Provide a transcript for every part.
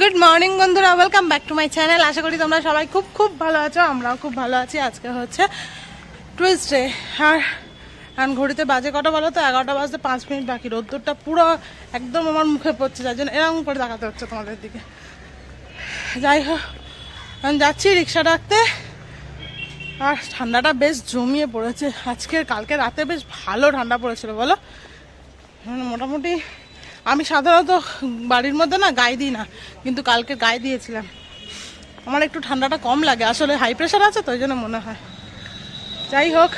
Good morning বন্ধুরা, welcome back to my channel. আশা করি তোমরা সবাই খুব খুব ভালো আছো, আমরাও খুব ভালো আছি। আজকে হচ্ছে টুইসডে, আর ঘড়িতে বাজে কটা বলো তো? 11টা বাজতে 5 মিনিট বাকি। রোদ্দুরটা পুরো একদম আমার মুখে পড়ছে, যার জন্য এরকম করে দেখাতে হচ্ছে তোমাদের দিকে। যাই হোক, আমি যাচ্ছি রিক্সা ডাকতে। আর ঠান্ডাটা বেশ জমিয়ে পড়েছে আজকে। কালকে রাতে বেশ ভালো ঠান্ডা পড়েছিল বলো, মোটামুটি। আমি সাধারণত বাড়ির মধ্যে না গায়ে দিই না, কিন্তু কালকে গায়ে দিয়েছিলাম। আমার একটু ঠান্ডাটা কম লাগে, আসলে হাই প্রেশার আছে তো, ওই জন্য মনে হয়। যাই হোক,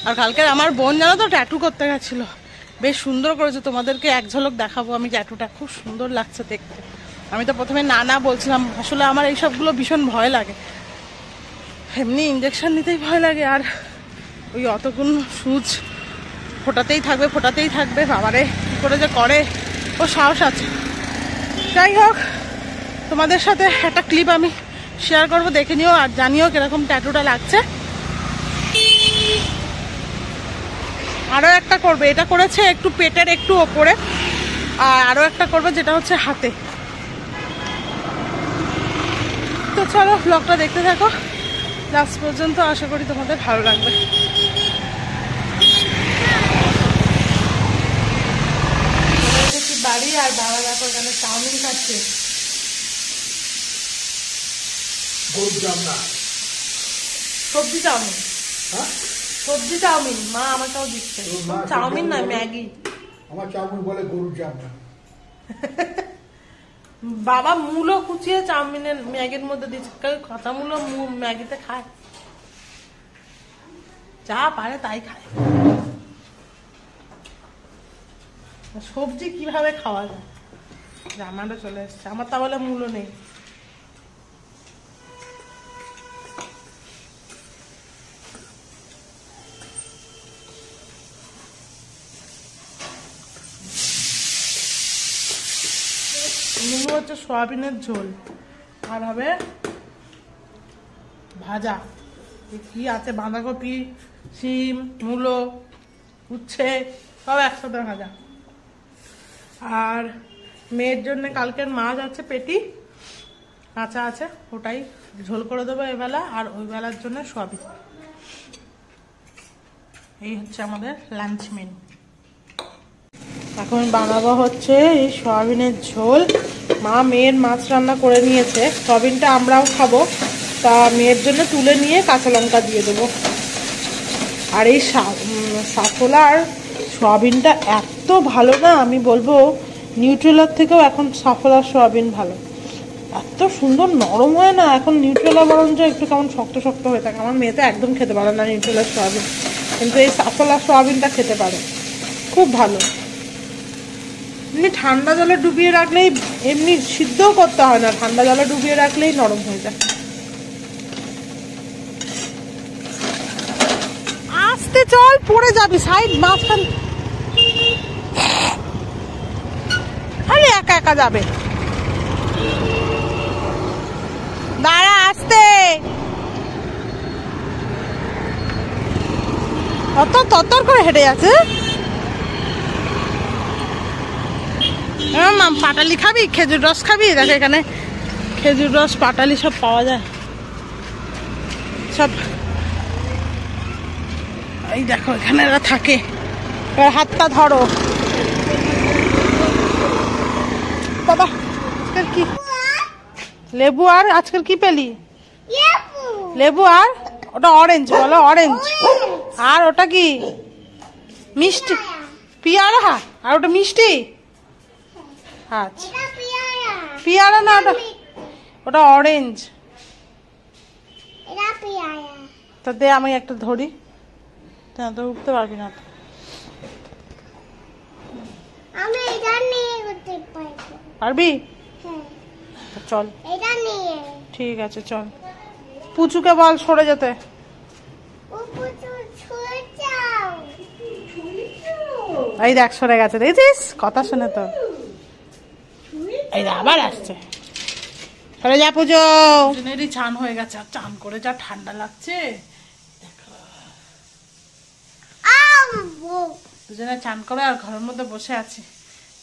আর কালকে আমার বোন জানো তো ট্যাটু করতে গেছিলো, বেশ সুন্দর করেছে। তোমাদেরকে এক ঝলক দেখাবো আমি ট্যাটুটা, খুব সুন্দর লাগছে দেখতে। আমি তো প্রথমে না বলছিলাম, আসলে আমার এইসবগুলো ভীষণ ভয় লাগে। এমনি ইঞ্জেকশন নিতেই ভয় লাগে, আর ওই অতগুলো সুচ ফোটাতেই থাকবে। বাবারে কী করে যে করে, ও সাহস আছে। যাই হোক, তোমাদের সাথে একটা ক্লিপ আমি শেয়ার করবো, দেখে নিও আর জানিও কিরকম ট্যাটুটা লাগছে। আরও একটা করবে, এটা করেছে একটু পেটের একটু ওপরে, আর আরও একটা করবে যেটা হচ্ছে হাতে। তো চলো ব্লগটা দেখতে থাকো লাস্ট পর্যন্ত, আশা করি তোমাদের ভালো লাগবে। বাড়ি আর বাবা দেখো এখানে চাউমিন খাচ্ছে। সবজি চাউমিন, সবজি চাউমিন মা আমাকেও দিচ্ছে। চাউমিন না, ম্যাগি। আমার চাউমিন বলে গরুর চামড়া। বাবা মূলো কুচিয়ে চাউমিনের ম্যাগির মধ্যে দিচ্ছে। কাঁচা মূলো ম্যাগিতে খায়, যা পারে তাই খায়। সবজি কিভাবে খাওয়া যায়? রান্নাটা চলে এসছে আমার, তাহলে মূল্য নেই। মূল্য হচ্ছে সয়াবিনের ঝোল, আর হবে ভাজা। কি আছে, বাঁধাকপি, শিম, মূলো, উচ্ছে সব একসাথে ভাজা। আর মেয়ের জন্য কালকের মাছ আছে, পেটি কাঁচা আছে, ওটাই ঝোল করে দেবো এবেলা, আর ওই বেলার জন্য সয়াবিন। এই হচ্ছে আমাদের লাঞ্চ মেনু। এখন বানাবো হচ্ছে এই সয়াবিনের ঝোল। মা মেয়ের মাছ রান্না করে নিয়েছে, সয়াবিনটা আমরাও খাবো, তা মেয়ের জন্য তুলে নিয়ে কাঁচা লঙ্কা দিয়ে দেবো। আর এই সাফোলার সয়াবিনটা এত ভালো না, আমি বলবো নিউট্রেলার থেকেও এখন সাফোলার সয়াবিন ভালো। এত সুন্দর নরম হয় না, এখন নিউট্রেলা বরঞ্চ একটু কেমন শক্ত শক্ত হয়ে থাকে। আমার মেয়ে তো একদম খেতে পারে না নিউট্রেলার সয়াবিন, কিন্তু এই সাফোলার সয়াবিনটা খেতে পারে, খুব ভালো। এমনি ঠান্ডা জলে ডুবিয়ে রাখলেই, এমনি সিদ্ধও করতে হয় না, ঠান্ডা জলে ডুবিয়ে রাখলেই নরম হয়ে যায়। আস্তে চল, পড়ে যাবি, সাইড মাঝখান। আরে একা একা যাবে, দাঁড়া আস্তে। অত তত্তর করে হেঁটে যাচ্ছে। পাটালি খাবি, খেজুর রস খাবি? দেখো এখানে খেজুর রস, পাটালি সব পাওয়া যায় সব। এই দেখো এখানে এরা থাকে। হাতটা ধরো বাবা। আজকাল কি লেবু, আর আজকাল কি পেলি? লেবু, আর ওটা অরেঞ্জ বলো, অরেঞ্জ। আর ওটা কি মিষ্টি? পিয়ারা। আর ওটা মিষ্টি? আচ্ছা পিয়ারা না, ওটা অরেঞ্জ। তা দে আমি একটা ধরি, তো উঠতে পারবি না তো। পারবি? চল ঠিক আছে, চল। পুচুকে বল সরে যেতে। এই দেখ সরে গেছে, দেখছিস? কথা শুনে তো এই আবার আসছে। সরে যা পুজো। দুজনেরই চান হয়ে গেছে, আর চান করে যা ঠান্ডা লাগছে। দুজনে চান করে আর ঘরের মধ্যে বসে আছি।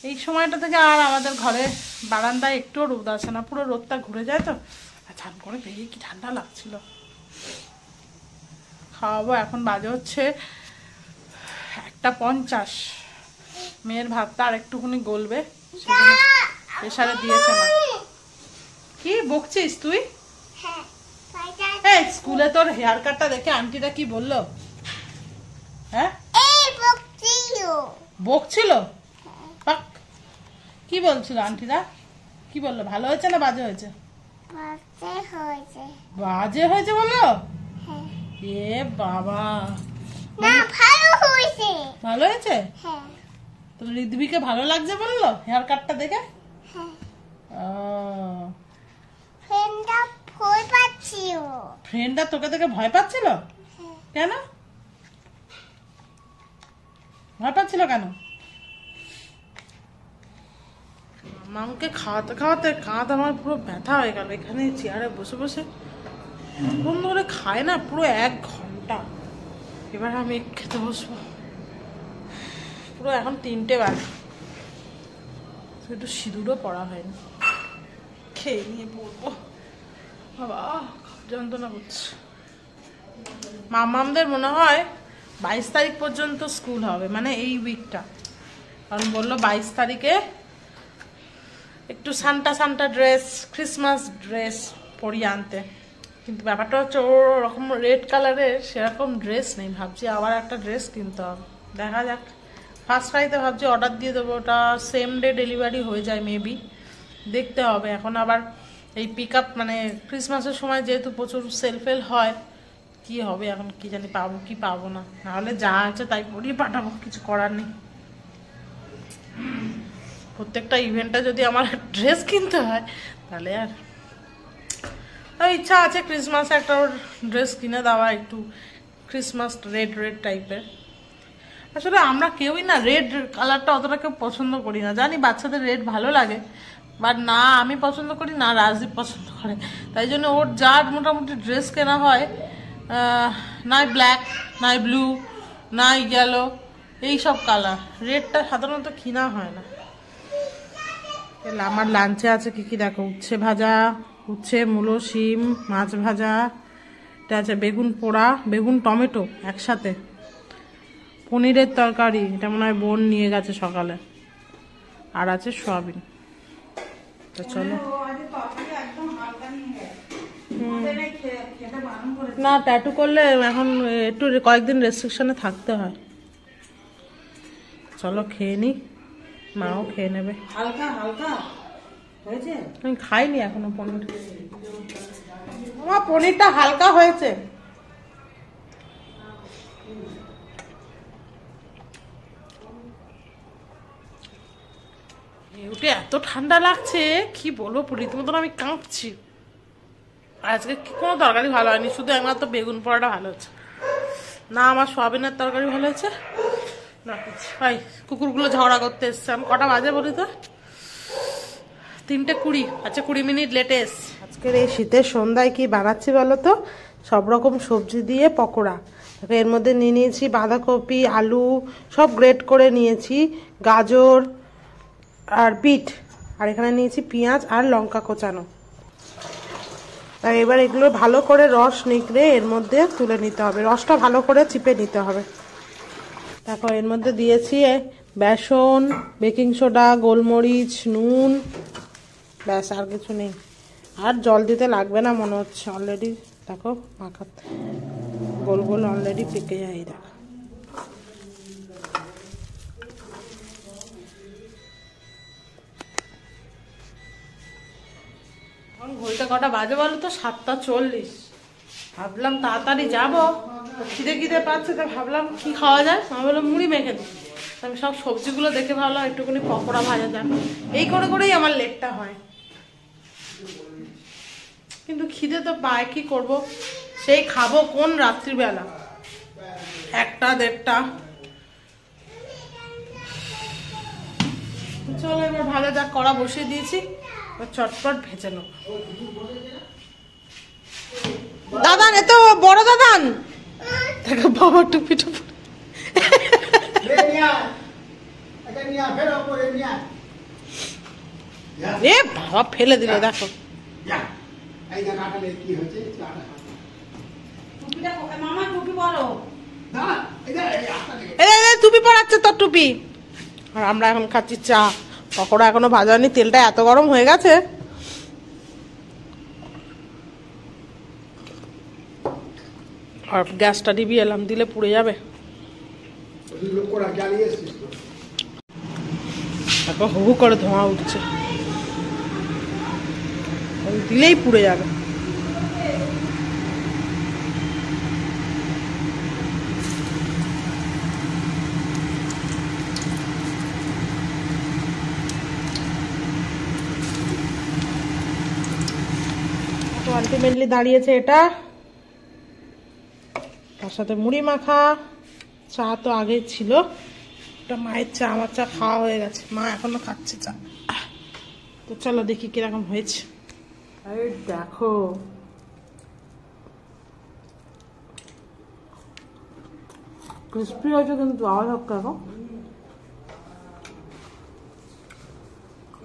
এই সময়টা থেকে আর আমাদের ঘরে বারান্দায় একটুও রোদ আসে না, পুরো রোদটা ঘুরে যায় তো। আর চান করে বেরিয়ে কি ঠান্ডা লাগছিল। খাওয়াবো, এখন বাজে হচ্ছে 1:50। মেয়ের ভাতটা আর একটুখানি গলবে, প্রেসারে দিয়েছে মা। কি বকছিস তুই? স্কুলে তোর হেয়ার কাটটা দেখে আন্টিরা কি বললো? হ্যাঁ বকছিল। কি বলছিল আন্টিরা? কি বললো, ভালো হয়েছে না বাজে হয়েছে? বাজে হয়েছে বললো? এ বাবা, ভালো হয়েছে? তো ঋদ্বিকে ভালো লাগছে বললো হেয়ার কাটটা দেখে? ফ্রেন্ডটা তোকে দেখে ভয় পাচ্ছিল কেন? ভয় পাচ্ছিল কেন? মামকে খাওয়াতে খাওয়াতে কাঁধ আমার পুরো ব্যথা হয়ে গেল। এখানে চেয়ারে বসে বসে কোন ধরে খায় না, পুরো 1 ঘন্টা। এবার আমি খেতে বসবো, পুরো এখন 3টে বাজে, একটু সিঁদুরও পড়া হয়নি। খেয়ে নিয়ে পড়বো। বাবা যন্ত্রণা করছে। মামামদের মনে হয় 22 তারিখ পর্যন্ত স্কুল হবে, মানে এই উইকটা। কারণ বললো 22 তারিখে একটু Santa Santa dress, Christmas dress পরিয়ে আনতে। কিন্তু ব্যাপারটা হচ্ছে ওরকম রেড কালারের সেরকম ড্রেস নেই। ভাবছি আবার একটা ড্রেস কিনতে হবে, দেখা যাক। ফার্স্ট ফ্রাইতে ভাবছি অর্ডার দিয়ে দেবো, ওটা সেম ডে ডেলিভারি হয়ে যায় মেবি, দেখতে হবে। এখন আবার এই পিক আপ মানে ক্রিসমাসের সময় যেহেতু প্রচুর সেলফেল হয়, কি হবে এখন কি জানি, পাবো কি পাবো না। নাহলে যা আছে তাই পরিয়ে পাঠাবো, কিছু করার নেই। প্রত্যেকটা ইভেন্টে যদি আমার ড্রেস কিনতে হয় তাহলে আর ইচ্ছা আছে ক্রিসমাসে একটা ড্রেস কিনে দেওয়া, একটু ক্রিসমাস রেড রেড টাইপের। আসলে আমরা কেউই না রেড কালারটা অতটা কেউ পছন্দ করি না। জানি বাচ্চাদের রেড ভালো লাগে, বাট না আমি পছন্দ করি না, রাজদীপ পছন্দ করে। তাই জন্য ওর যার মোটামুটি ড্রেস কেনা হয়, নাই ব্ল্যাক, নাই ব্লু, নাই ইয়েলো, এইসব কালার। রেডটা সাধারণত কিনা হয় না। আমার লাঞ্চে আছে কি কি দেখো, উচ্ছে ভাজা, উচ্ছে, মূলো, শিম, মাছ ভাজা, এটা আছে বেগুন পোড়া, বেগুন টমেটো একসাথে, পনিরের তরকারি, এটা মনে হয় বোন নিয়ে গেছে সকালে, আর আছে সয়াবিন। তো চলো। না ট্যাটু করলে এখন একটু কয়েকদিন রেস্ট্রিকশনে থাকতে হয়। চলো খেয়ে নি, মাও খেয়ে নেবে। হালকা হালকা হয়েছে, আমি খাইনি এখনো পনির। আমার পনিরটা হালকা হয়েছে। উঠে এত ঠান্ডা লাগছে কি বলবো, রীতিমতো আমি কাঁপছি। আজকে কোনো তরকারি ভালো হয়নি, শুধু একমাত্র বেগুন পোড়াটা ভালো হচ্ছে। না আমার সয়াবিনের তরকারি ভালো হয়েছে না কিছু। ভাই কুকুরগুলো ঝগড়া করতে এসছে। আমি কটা বাজে বলি তো, 3:20। আচ্ছা 20 মিনিট লেটে এস। আজকের এই শীতের সন্ধ্যায় কি বানাচ্ছি বলো তো, সব রকম সবজি দিয়ে পকোড়া। এর মধ্যে নিয়ে নিয়েছি বাঁধাকপি, আলু সব গ্রেট করে নিয়েছি, গাজর আর বিট, আর এখানে নিয়েছি পেঁয়াজ আর লঙ্কা কোচানো। তাই এবার এগুলো ভালো করে রস নিগড়ে এর মধ্যে তুলে নিতে হবে, রসটা ভালো করে চিপে নিতে হবে। দেখো এর মধ্যে দিয়েছি বেসন, বেকিং সোডা, গোলমরিচ, নুন, ব্যাস আর কিছু নেই। আর জল দিতে লাগবে না মনে হচ্ছে, অলরেডি দেখো মাখা গোল গোল অলরেডি পেকে যায়। দেখো ঘড়িটা কটা বাজে বলো তো, 7:40। ভাবলাম তাড়াতাড়ি যাবো, খিদে খিদে পাচ্ছে, তো ভাবলাম কি খাওয়া যায়। আমি বললাম মুড়ি মেখে দিই। আমি সব সবজিগুলো দেখে ভাবলাম একটুখানি পকোড়া ভাজা যায়। এই করে করেই আমার লেটটা হয়, কিন্তু খিদে তো পায়, কি করব। সেই খাবো কোন রাত্রিবেলা, 1টা 1:30। চলো এবার ভাজা যাক, কড়া বসিয়ে দিয়েছি, চটপট ভেজে নেব। দাদান এত বড় দাদান, দেখো বাবা টুপি টুপি। এ বাবা ফেলে দিল দেখো। এই দেখ আটালে কি হয়েছে, মামা টুপি পরো। টুপি পরাচ্ছে তোর টুপি। আর আমরা এখন খাচ্ছি চা, পকোড়া এখনো ভাজা হয়নি, তেলটা এত গরম হয়ে গেছে। আর গ্যাসটা ডিবি এলাম, দিলে পুড়ে যাবে। তারপর হু হু করে ধোঁয়া উঠছে, দিলেই পুড়ে যাবে। তো আলটিমেটলি দাঁড়িয়েছে এটা, তার সাথে মুড়ি মাখা। চা তো আগে ছিল, এটা মায়ের চা, আমার চা খাওয়া হয়ে গেছে, মা এখনো খাচ্ছে চা। তো চলো দেখি কিরকম হয়েছে। আরে দেখো ক্রিস্পি হয়েছে, কিন্তু আওয়াজ হোক কেন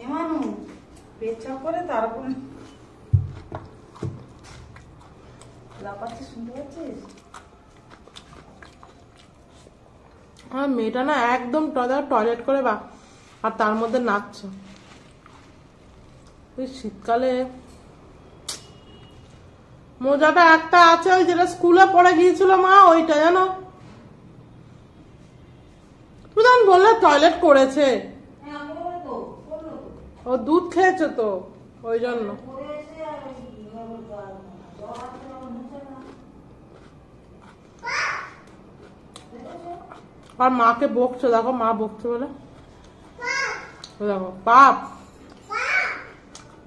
এমানু পেচ্ছাপ করে তারপর লাপাচ্ছিস, শুনতে পাচ্ছিস? আর মেয়েটা না একদম টয়লেট করে বা, আর তার মধ্যে নাচছে। ওই শীতকালে মোজাটা একটা আছে, ওই যেটা স্কুলে পড়ে গিয়েছিল মা, ওইটা জানো, তুই যখন বললে টয়লেট করেছে, ও দুধ খেয়েছে তো ওই জন্য। আর মাকে বকছে, দেখো মা বকছে বলে, দেখো পাপ।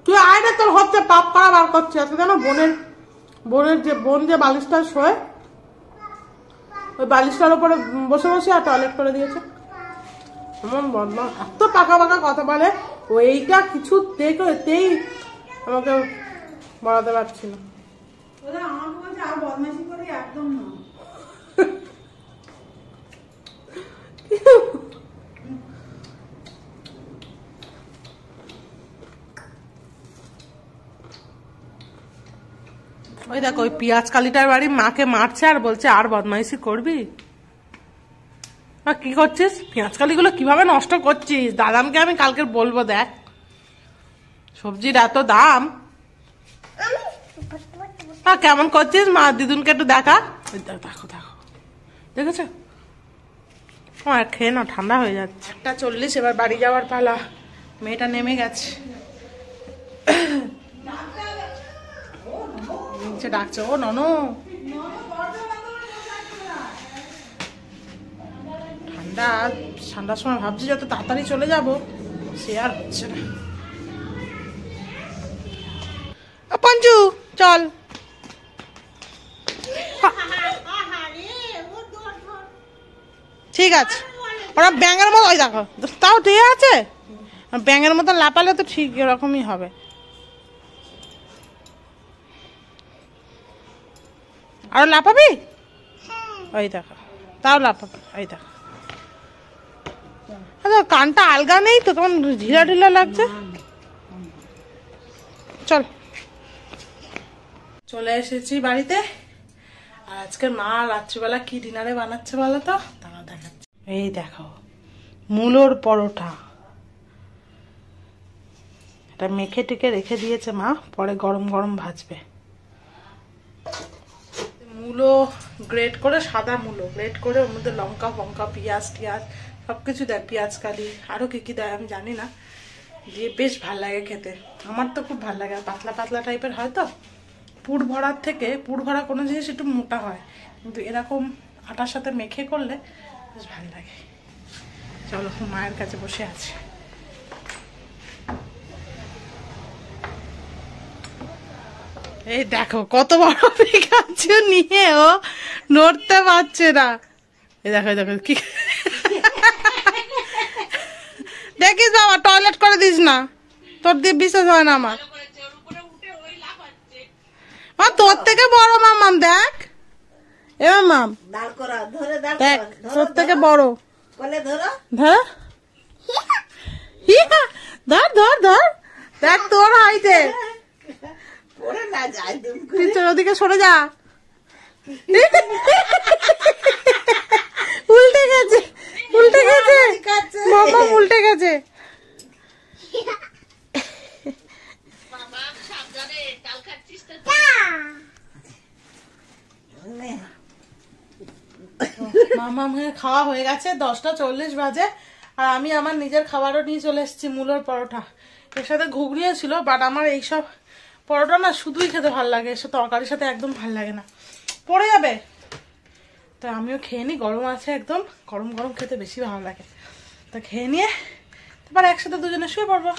তুই আয় না, তোর হচ্ছে পাপ করা বার করছে আজকে। জানো বোন যে বালিশটা শোয়, ওই বালিশটার উপরে বসে বসে আর টয়লেট করে দিয়েছে। এমন বদমাস, এত পাকা পাকা কথা বলে, ও এইটা কিছু দেখতেই আমাকে বলাতে পারছি না। আমাকে বলছে আর বদমাইশি করে, একদম না। ওই দেখো ওই পিয়াজ কালিটার বাড়ি মাকে মারছে আর বলছে আর বদমাইশি করবি। কি করছিস, পেঁয়াজ কালিগুলো কিভাবে নষ্ট করছিস? দাদামকে আমি কালকে বলবো। দেখ সবজির এত দাম, কেমন করছিস? মা দিদুনকে একটু দেখা। দেখো দেখো, দেখেছো? আর খেয়ে না, ঠান্ডা হয়ে যাচ্ছে। 1:40, এবার বাড়ি যাওয়ার পালা। মেয়েটা নেমে গেছে, ডাকছে। ও ননো, ঠান্ডার সময় ভাবছি যত তাড়াতাড়ি চলে যাব, সে আর হচ্ছে না। পঞ্চু চল, ঠিক আছে। ওরা ব্যাঙের মতো, ওই দেখো তাও ঠিক আছে, ব্যাঙের মতো লাপালে তো ঠিক এরকমই হবে। আরো লাপাবি? ওই দেখো, তাও লাপাবি। ওই দেখো, কানটা আলগা নেই তো, কেমন ঢিলা ঢিলা লাগছে। চল, চলে এসেছি বাড়িতে। আর আজকে মা রাত্রিবেলা কি ডিনারে বানাচ্ছে বলো তো, তারা দেখাচ্ছে। এই দেখো মূলোর পরোটা, এটা মেখে টেকে রেখে দিয়েছে মা, পরে গরম গরম ভাজবে। মূলো গ্রেট করে, সাদা মূলো গ্রেট করে, ওর মধ্যে লঙ্কা ফঙ্কা পিঁয়াজ টিয়াজ সবকিছু দেয়, পেঁয়াজ কালি আরো কি কি দেয় আমি জানি না, দিয়ে বেশ ভাল লাগে খেতে। আমার তো খুব ভাল লাগে, পাতলা পাতলা টাইপের হয় তো। পুর ভরার থেকে, পুর ভরা কোনো জিনিস একটু মোটা হয়, কিন্তু এরকম আটার সাথে মেখে করলে বেশ ভাল লাগে। চলো মায়ের কাছে বসে আছি। এই দেখো কত বড় পিকাচু নিয়ে ও নড়তে পারছে না। এই দেখো দেখো কি দেখিস বাবা, টয়লেট করে দিস না, তোর দিয়ে বিশ্বাস হয় না আমার। তোর থেকে বড় মামাম, দেখ এ মামাম, দেখ তোর থেকে বড়। ধর ধর ধর ধর, দেখ তোর হাইতে পরে না যায় তুমি পিছন ওদিকে সরে যা। উল্টে গেছে উল্টে গেছে মামা উল্টে গেছে। মামা খাওয়া হয়ে গেছে, 10:40 বাজে। আর আমি আমার নিজের খাবারও নিয়ে চলে এসেছি, মূলোর পরোটা। এর সাথে ঘুগনিও ছিল, বাট আমার এইসব পরোটা না শুধুই খেতে ভালো লাগে, এসব তরকারির সাথে একদম ভালো লাগে না, পড়ে যাবে। তো আমিও খেয়ে নিই, গরম আছে একদম, গরম গরম খেতে বেশি ভালো লাগে। তো খেয়ে নিয়ে তারপর একসাথে দুজনে শুয়ে পড়বো।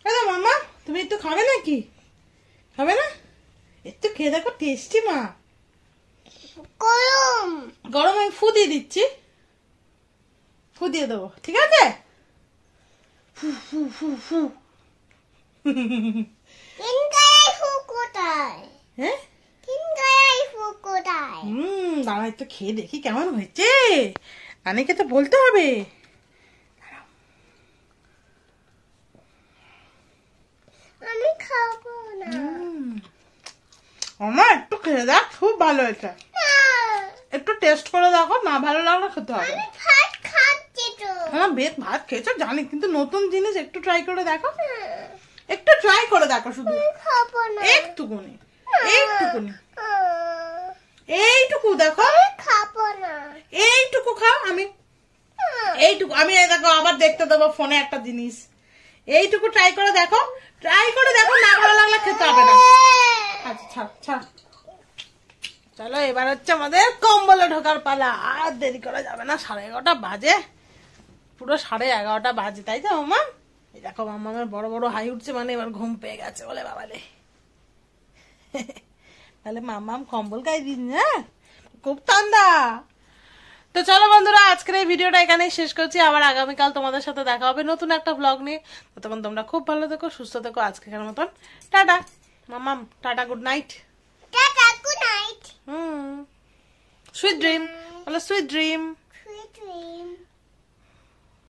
দাদা মামা তুমি একটু খাবে নাকি? খাবে না? একটু খেয়ে দেখো, টেস্টি মা। গরম গরম আমি ফু দিয়ে দিচ্ছি, ফু দিয়ে দেবো, ঠিক আছে? ফু ফু ফু ফু। কিনগাই ফুকুটাই হ্যাঁ কিনগাই ফুকুটাই দাঁড়া একটু খেয়ে দেখি কেমন হয়েছে, নানিকে তো বলতে হবে। আমি খাবো না আমার একটু খেয়ে দেখ, খুব ভালো হয়েছে, না, একটু টেস্ট করে দেখো, না ভালো লাগলে খেতে হবে। আমি ভাত খাচ্ছি তো হ্যাঁ বেশ ভাত খেয়েছো জানি, কিন্তু নতুন জিনিস একটু ট্রাই করে দেখো, একটু ট্রাই করে দেখো, শুধু খাবো না একটুকুনি, এইটুকুনি, এইটুকু দেখো, খাবো না এইটুকু খাও। আমি এইটুকু আমি এই দেখো আবার দেখতে দেবো ফোনে একটা জিনিস, এইটুকু ট্রাই করে দেখো, ট্রাই করে দেখো, না ভালো লাগলে খেতে হবে না। আচ্ছা ছাড় ছাড়, চলো এবার হচ্ছে আমাদের কম্বলে ঢোকার পালা, আর দেরি করা যাবে না, 11:30 বাজে, পুরো 11:30 বাজে, তাই তো মামা? এই দেখো মামামের বড় বড় হাই উঠছে, মানে এবার ঘুম পেয়ে গেছে বলে বাবালে। তাহলে মামাম কম্বল গায়ে দিন, হ্যাঁ খুব ঠান্ডা। তো চলো বন্ধুরা, আজকের এই ভিডিওটা এখানেই শেষ করছি, আবার আগামীকাল তোমাদের সাথে দেখা হবে নতুন একটা ব্লগ নিয়ে। ততক্ষণ তোমরা খুব ভালো থেকো, সুস্থ থেকো, আজকের মতন টাটা মামাম, tata, good night. Tata good night sweet dream, বলো সুইট ড্রিম।